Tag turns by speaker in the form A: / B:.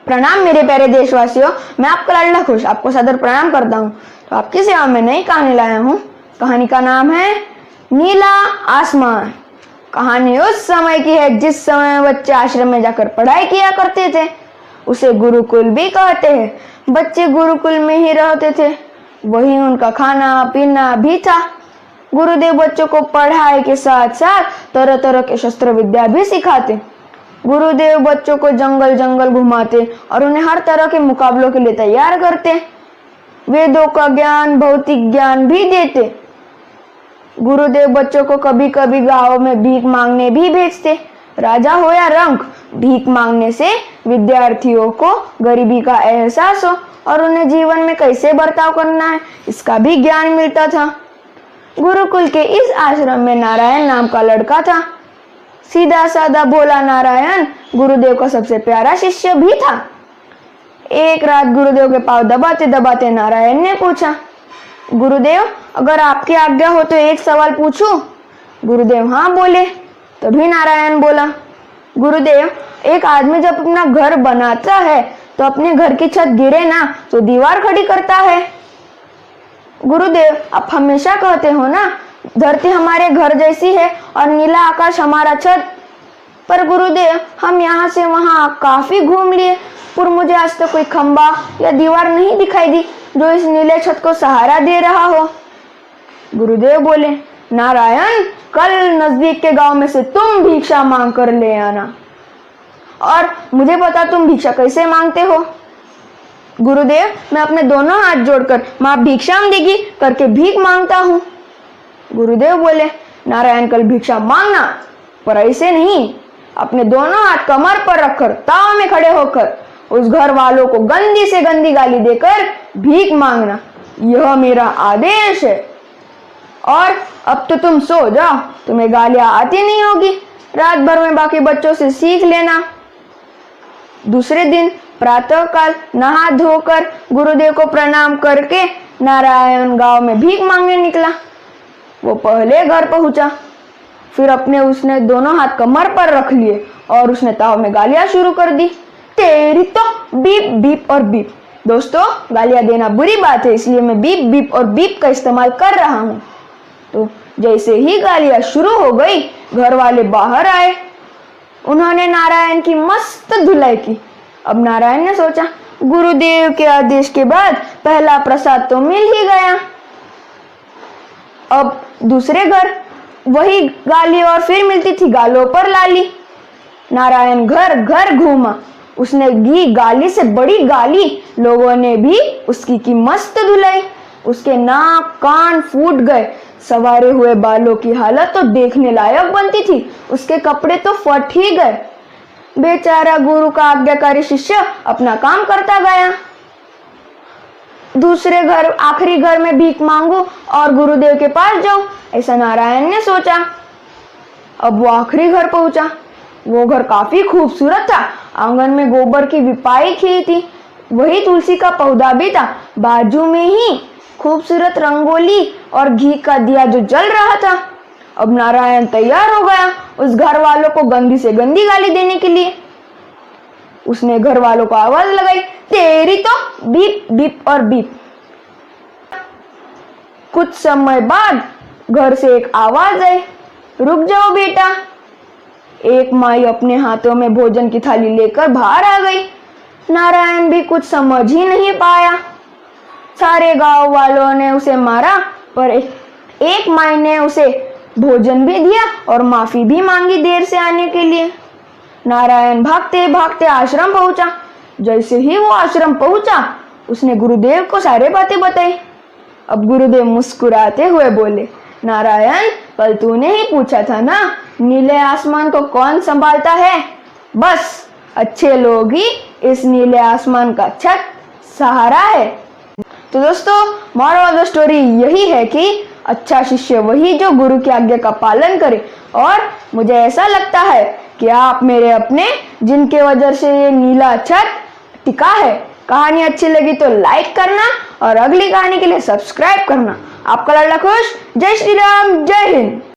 A: प्रणाम मेरे प्यारे देशवासियों, मैं आपका लाडला खुश आपको सदर प्रणाम करता हूँ। तो आपकी सेवा में नई कहानी लाया हूँ। कहानी का नाम है नीला आसमान। कहानी उस समय की है जिस समय बच्चे आश्रम में जाकर पढ़ाई किया करते थे। उसे गुरुकुल भी कहते हैं। बच्चे गुरुकुल में ही रहते थे, वही उनका खाना पीना भी था। गुरुदेव बच्चों को पढ़ाई के साथ साथ तरह तरह के शस्त्र विद्या भी सिखाते। गुरुदेव बच्चों को जंगल जंगल घुमाते और उन्हें हर तरह के मुकाबलों के लिए तैयार करते। वेदों का ज्ञान, भौतिक ज्ञान भी देते। गुरुदेव बच्चों को कभी कभी गांव में भीख मांगने भी भेजते। राजा हो या रंक, भीख मांगने से विद्यार्थियों को गरीबी का एहसास हो और उन्हें जीवन में कैसे बर्ताव करना है इसका भी ज्ञान मिलता था। गुरुकुल के इस आश्रम में नारायण नाम का लड़का था। सीधा साधा भोला नारायण गुरुदेव का सबसे प्यारा शिष्य भी था। एक रात गुरुदेव के पांव दबाते दबाते नारायण ने पूछा, गुरुदेव अगर आपकी आज्ञा हो तो एक सवाल पूछूं? गुरुदेव हाँ बोले। तभी नारायण बोला, गुरुदेव एक आदमी जब अपना घर बनाता है तो अपने घर की छत गिरे ना तो दीवार खड़ी करता है। गुरुदेव आप हमेशा कहते हो ना धरती हमारे घर जैसी है और नीला आकाश हमारा छत। पर गुरुदेव हम यहाँ से वहाँ काफी घूम लिए, पर मुझे आज तक कोई खंबा या दीवार नहीं दिखाई दी जो इस नीले छत को सहारा दे रहा हो। गुरुदेव बोले, नारायण कल नजदीक के गांव में से तुम भिक्षा मांग कर ले आना और मुझे पता तुम भिक्षा कैसे मांगते हो। गुरुदेव मैं अपने दोनों हाथ जोड़कर माँ भिक्षाम देगी करके भीख मांगता हूँ। गुरुदेव बोले, नारायण कल भिक्षा मांगना, पर ऐसे नहीं, अपने दोनों हाथ कमर पर रखकर ताव में खड़े होकर उस घर वालों को गंदी से गंदी गाली देकर भीख मांगना। यह मेरा आदेश है। और अब तो तुम सो जाओ, तुम्हें गालियां आती नहीं होगी, रात भर में बाकी बच्चों से सीख लेना। दूसरे दिन प्रातःकाल नहा धोकर गुरुदेव को प्रणाम करके नारायण गांव में भीख मांगने निकला। वो पहले घर पहुंचा, फिर उसने दोनों हाथ कमर पर रख लिए और उसने ताव में गालियां शुरू कर दी। तेरी तो बीप बीप और बीप। दोस्तों गालियां देना बुरी बात है, इसलिए मैं बीप बीप और बीप का इस्तेमाल कर रहा हूँ। तो जैसे ही गालियां शुरू हो गई घर वाले बाहर आए। उन्होंने नारायण की मस्त धुलाई की। अब नारायण ने सोचा गुरुदेव के आदेश के बाद पहला प्रसाद तो मिल ही गया। अब दूसरे घर वही गाली और फिर मिलती थी गालों पर लाली। नारायण घर घर घूमा, उसने दी गाली से बड़ी गाली। लोगों ने भी उसकी की मस्त धुलाई। उसके नाक कान फूट गए, संवारे हुए बालों की हालत तो देखने लायक बनती थी, उसके कपड़े तो फट ही गए। बेचारा गुरु का आज्ञाकारी शिष्य अपना काम करता गया। दूसरे घर आखिरी घर में भीख मांगू और गुरुदेव के पास जाऊं, ऐसा नारायण ने सोचा। अब वो आखिरी घर पहुंचा। वो घर काफी खूबसूरत था। आंगन में गोबर की विपाई की थी, वही तुलसी का पौधा भी था। बाजू में ही खूबसूरत रंगोली और घी का दिया जो जल रहा था। अब नारायण तैयार हो गया उस घर वालों को गंदी से गंदी गाली देने के लिए। उसने घर वालों को आवाज लगाई, तेरी तो बीप बीप और बीप। कुछ समय बाद घर से एक आवाज आई, रुक जाओ बेटा। एक माई अपने हाथों में भोजन की थाली लेकर बाहर आ गई। नारायण भी कुछ समझ ही नहीं पाया। सारे गांव वालों ने उसे मारा, पर एक माई ने उसे भोजन भी दिया और माफी भी मांगी देर से आने के लिए। नारायण भागते भागते आश्रम पहुंचा। जैसे ही वो आश्रम पहुंचा उसने गुरुदेव को सारे बातें बताई। अब गुरुदेव मुस्कुराते हुए बोले, नारायण कल तूने ही पूछा था ना नीले आसमान को कौन संभालता है? बस अच्छे लोग ही इस नीले आसमान का छत सहारा है। तो दोस्तों मोरल ऑफ द स्टोरी यही है कि अच्छा शिष्य वही जो गुरु की आज्ञा का पालन करे। और मुझे ऐसा लगता है कि आप मेरे अपने, जिनके वजह से ये नीला छत टिका है। कहानी अच्छी लगी तो लाइक करना और अगली कहानी के लिए सब्सक्राइब करना। आपका लाडला खुश। जय श्री राम, जय हिंद।